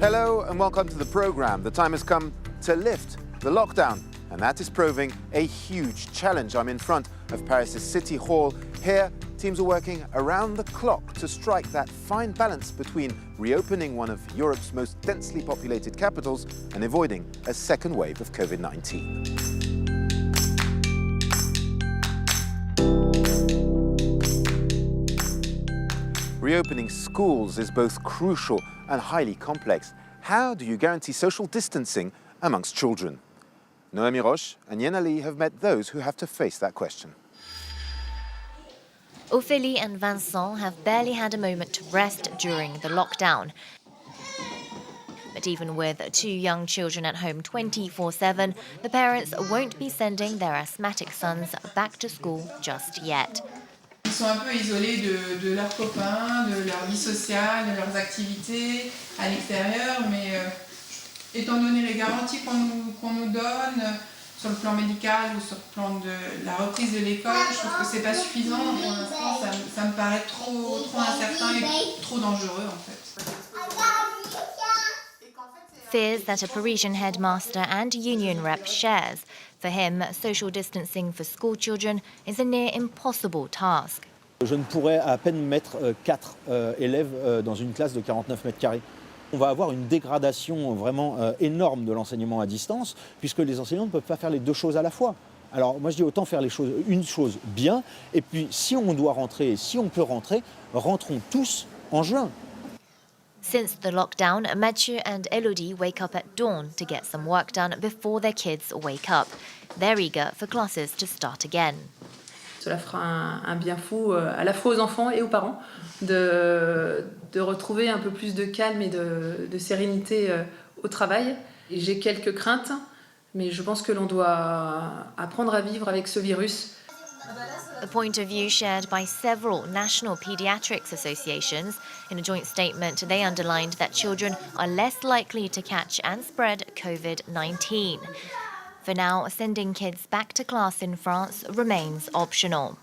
Hello and welcome to the programme. The time has come to lift the lockdown, and that is proving a huge challenge. I'm in front of Paris' City Hall. Here, teams are working around the clock to strike that fine balance between reopening one of Europe's most densely populated capitals and avoiding a second wave of COVID-19. Reopening schools is both crucial and highly complex. How do you guarantee social distancing amongst children? Noémie Roche and Yen Ali have met those who have to face that question. Ophélie and Vincent have barely had a moment to rest during the lockdown. But even with two young children at home 24/7, the parents won't be sending their asthmatic sons back to school just yet. Ils sont un peu isolés de leurs copains, de leur vie sociale, de leurs activités à l'extérieur, mais étant donné les garanties qu'on nous donne sur le plan médical ou sur le plan de la reprise de l'école, je trouve que c'est pas suffisant. Pour l'instant, ça me paraît trop incertain et trop dangereux en fait. Fears that a Parisian headmaster and union rep shares. For him, social distancing for school children is a near impossible task. Je ne pourrais à peine mettre 4 élèves dans une classe de 49 mètres carrés. On va avoir une dégradation vraiment énorme de l'enseignement à distance, puisque les enseignants ne peuvent pas faire les deux choses à la fois. Alors moi je dis autant faire une chose bien, et puis si on doit rentrer, si on peut rentrer, rentrons tous en juin. Since the lockdown, Mathieu and Elodie wake up at dawn to get some work done before their kids wake up. They're eager for classes to start again. Cela fera un bien fou à la fois aux enfants et aux parents de retrouver un peu plus de calme et de sérénité au travail. Et j'ai quelques craintes, mais je pense que l'on doit apprendre à vivre avec ce virus. A point of view shared by several national paediatrics associations. In a joint statement, they underlined that children are less likely to catch and spread COVID-19. For now, sending kids back to class in France remains optional.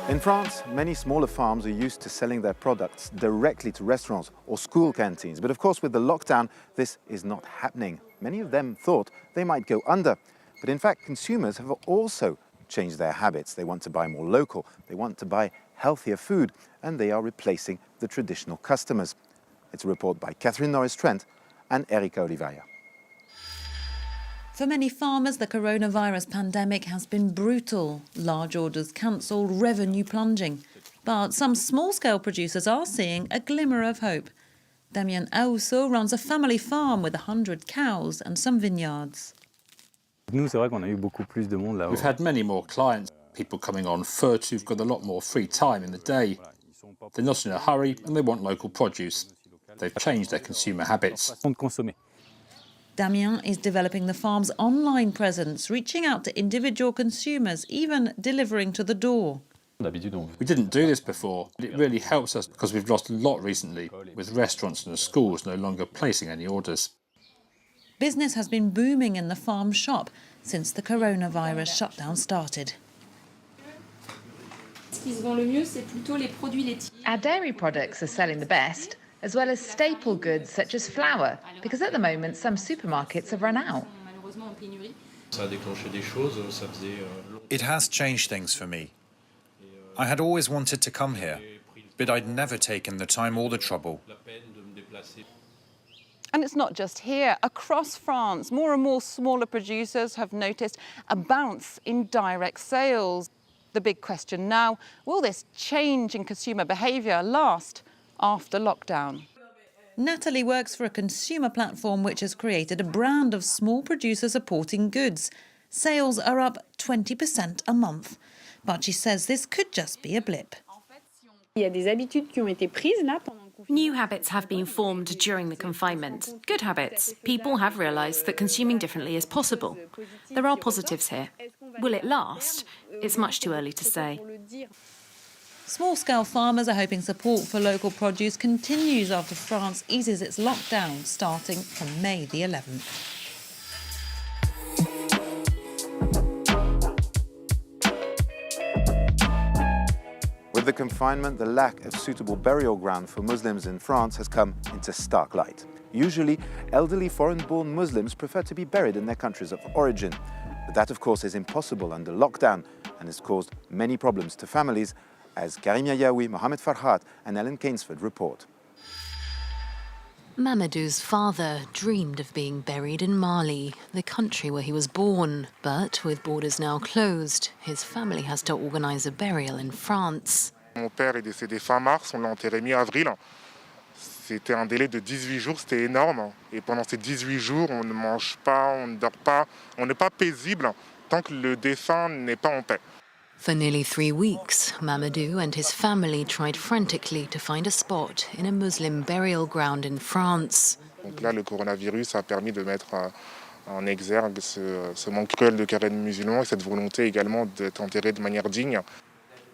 In France, many smaller farms are used to selling their products directly to restaurants or school canteens. But of course, with the lockdown, this is not happening. Many of them thought they might go under. But in fact, consumers have also changed their habits. They want to buy more local, they want to buy healthier food, and they are replacing the traditional customers. It's a report by Catherine Norris-Trent and Erika Oliveira. For many farmers, the coronavirus pandemic has been brutal. Large orders cancelled, revenue plunging. But some small-scale producers are seeing a glimmer of hope. Damien Aousso runs a family farm with 100 cows and some vineyards. Nous, c'est vrai qu'on a eu beaucoup plus de monde là. We've had many more clients, people coming on foot who've got a lot more free time in the day. They're not in a hurry and they want local produce. They've changed their consumer habits. Damien is developing the farm's online presence, reaching out to individual consumers, even delivering to the door. We didn't do this before, but it really helps us because we've lost a lot recently, with restaurants and the schools no longer placing any orders. Business has been booming in the farm shop since the coronavirus shutdown started. Our dairy products are selling the best, as well as staple goods such as flour, because at the moment some supermarkets have run out. It has changed things for me. I had always wanted to come here, but I'd never taken the time or the trouble. And it's not just here. Across France, more and more smaller producers have noticed a bounce in direct sales. The big question now, will this change in consumer behaviour last after lockdown? Natalie works for a consumer platform which has created a brand of small producers supporting goods. Sales are up 20% a month. But she says this could just be a blip. New habits have been formed during the confinement. Good habits. People have realised that consuming differently is possible. There are positives here. Will it last? It's much too early to say. Small-scale farmers are hoping support for local produce continues after France eases its lockdown starting from May the 11th. With the confinement, the lack of suitable burial ground for Muslims in France has come into stark light. Usually, elderly foreign-born Muslims prefer to be buried in their countries of origin. But that, of course, is impossible under lockdown and has caused many problems to families, as Karim Yayaoui, Mohamed Farhat and Ellen Keynesford report. Mamadou's father dreamed of being buried in Mali, the country where he was born. But with borders now closed, his family has to organise a burial in France. Mon père est décédé fin mars, on l'a enterré mi-avril. C'était un délai de 18 jours, c'était énorme. Et pendant ces 18 jours, on ne mange pas, on ne dort pas, on n'est pas paisible tant que le défunt n'est pas en paix. For nearly 3 weeks, Mamadou and his family tried frantically to find a spot in a Muslim burial ground in France. Donc là, le coronavirus a permis de mettre en exergue ce manque cruel de carènes musulmans et cette volonté également d'être enterré de manière digne.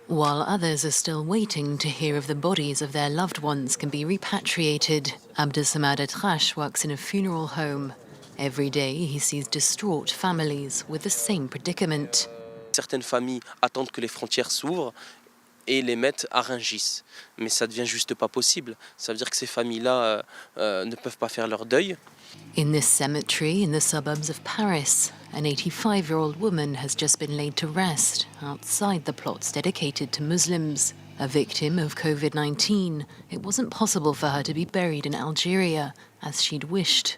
While others are still waiting to hear if the bodies of their loved ones can be repatriated, Abdelsamad Atrache works in a funeral home. Every day he sees distraught families with the same predicament. Certaines familles attendent que les frontières s'ouvrent et les mettent à Rungis. Mais ça devient juste pas possible. Ça veut dire que ces familles-là ne peuvent pas faire leur deuil. In this cemetery in the suburbs of Paris, an 85-year-old woman has just been laid to rest outside the plots dedicated to Muslims. A victim of COVID-19, it wasn't possible for her to be buried in Algeria as she'd wished.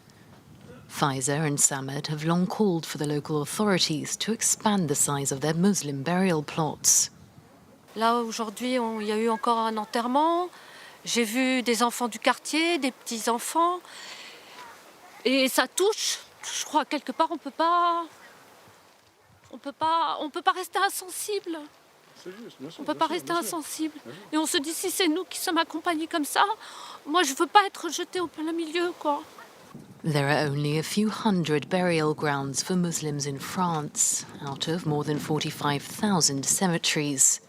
Pfizer and Samad have long called for the local authorities to expand the size of their Muslim burial plots. Là, aujourd'hui, il y a eu encore un enterrement. J'ai vu des enfants du quartier, des petits-enfants. Et ça touche. Je crois, quelque part, on peut pas rester insensible. On peut pas rester insensible. Et on se dit, si c'est nous qui sommes accompagnés comme ça, moi, je veux pas être jetée au plein milieu, quoi. There are only a few hundred burial grounds for Muslims in France, out of more than 45,000 cemeteries.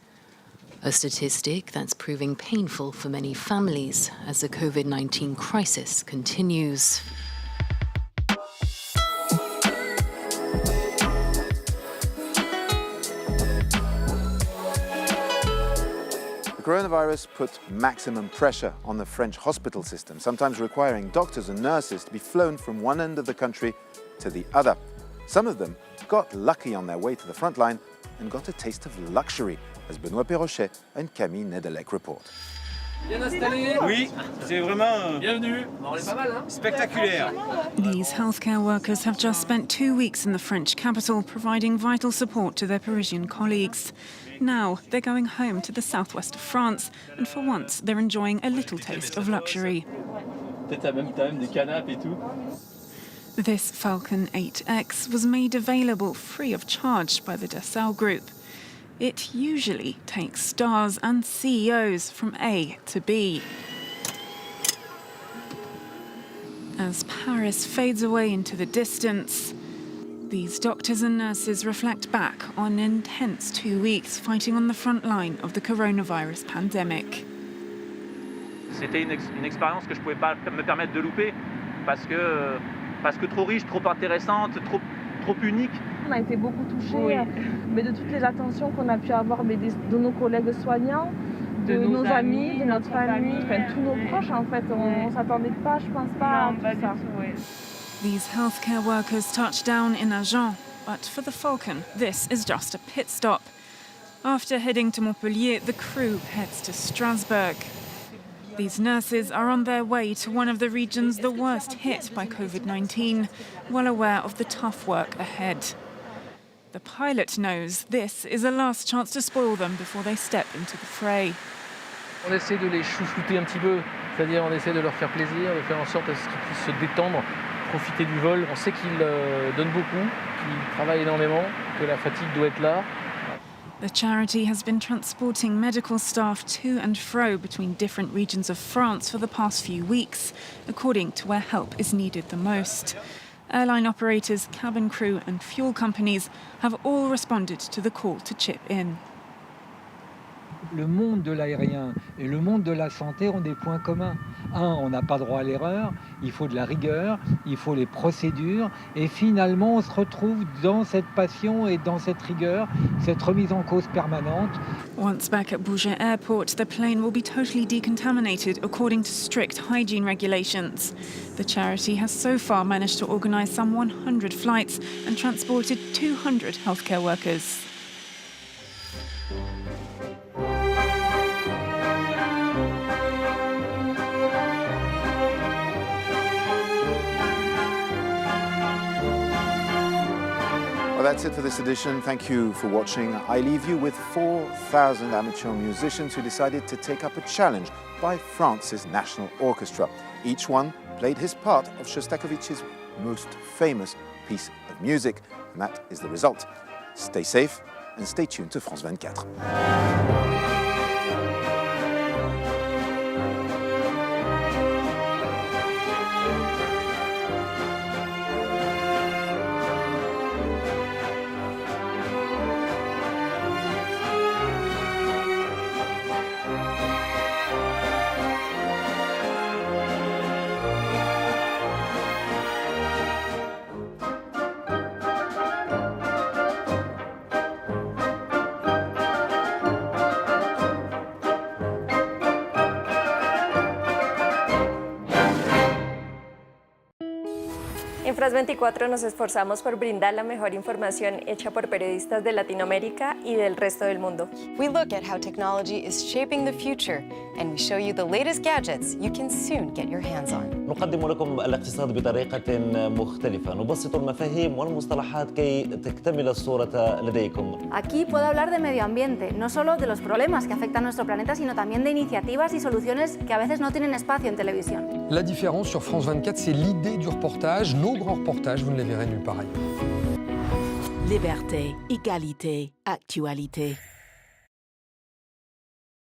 A statistic that's proving painful for many families as the COVID-19 crisis continues. The coronavirus put maximum pressure on the French hospital system, sometimes requiring doctors and nurses to be flown from one end of the country to the other. Some of them got lucky on their way to the front line and got a taste of luxury, as Benoît Perrochet and Camille Nedelec report. Bien installé. Oui, c'est vraiment bienvenue. Spectaculaire. These healthcare workers have just spent 2 weeks in the French capital providing vital support to their Parisian colleagues. Now they're going home to the southwest of France, and for once they're enjoying a little taste of luxury. Peut-être à même time des canapes et tout. This Falcon 8X was made available free of charge by the Dassault Group. It usually takes stars and CEOs from A to B. As Paris fades away into the distance, these doctors and nurses reflect back on intense 2 weeks fighting on the front line of the coronavirus pandemic. C'était une expérience que je ne pouvais pas me permettre de louper parce que trop riche, trop intéressante, trop unique. On a été beaucoup touchés, mais de toutes les attentions qu'on a pu avoir de nos collègues soignants, de nos amis, de notre famille, enfin tous nos proches en fait. On ne s'attendait pas, je pense pas, à tout ça. These healthcare workers touch down in Agen, but for the Falcon, this is just a pit stop. After heading to Montpellier, the crew heads to Strasbourg. These nurses are on their way to one of the regions the worst hit by COVID-19, well aware of the tough work ahead. The pilot knows this is a last chance to spoil them before they step into the fray. On essaie de les chouchouter un petit peu, c'est-à-dire on essaie de leur faire plaisir, de faire en sorte à ce qu'ils puissent se détendre, profiter du vol. On sait qu'ils donnent beaucoup, qu'ils travaillent énormément, que la fatigue doit être là. The charity has been transporting medical staff to and fro between different regions of France for the past few weeks, according to where help is needed the most. Airline operators, cabin crew and fuel companies have all responded to the call to chip in. le monde de l'aérien et le monde de la santé ont des points communs. On n'a pas droit à l'erreur, il faut de la rigueur, il faut les procédures, et finalement on se retrouve dans cette passion et dans cette rigueur, cette remise en cause permanente. Once back at Bourget Airport, the plane will be totally decontaminated according to strict hygiene regulations. The charity has so far managed to organise some 100 flights and transported 200 healthcare workers. Well, that's it for this edition. Thank you for watching. I leave you with 4,000 amateur musicians who decided to take up a challenge by France's National Orchestra. Each one played his part of Shostakovich's most famous piece of music, and that is the result. Stay safe and stay tuned to France 24. En France 24 nos esforzamos por brindar la mejor información hecha por periodistas de Latinoamérica y del resto del mundo. We look at how technology is shaping the future, and we show you the latest gadgets you can soon get your hands on. نقدم لكم الاقتصاد بطريقة مختلفة، نبسط المفاهيم والمصطلحات كي تكتمل الصورة لديكم. Aquí puedo hablar de medio ambiente, no solo de los problemas que afectan a nuestro planeta, sino también de iniciativas y soluciones que a veces no tienen espacio en televisión. La différence sur France 24, c'est l'idée du reportage. Nos grands reportages, vous ne les verrez nulle part ailleurs. Liberté, égalité, actualité.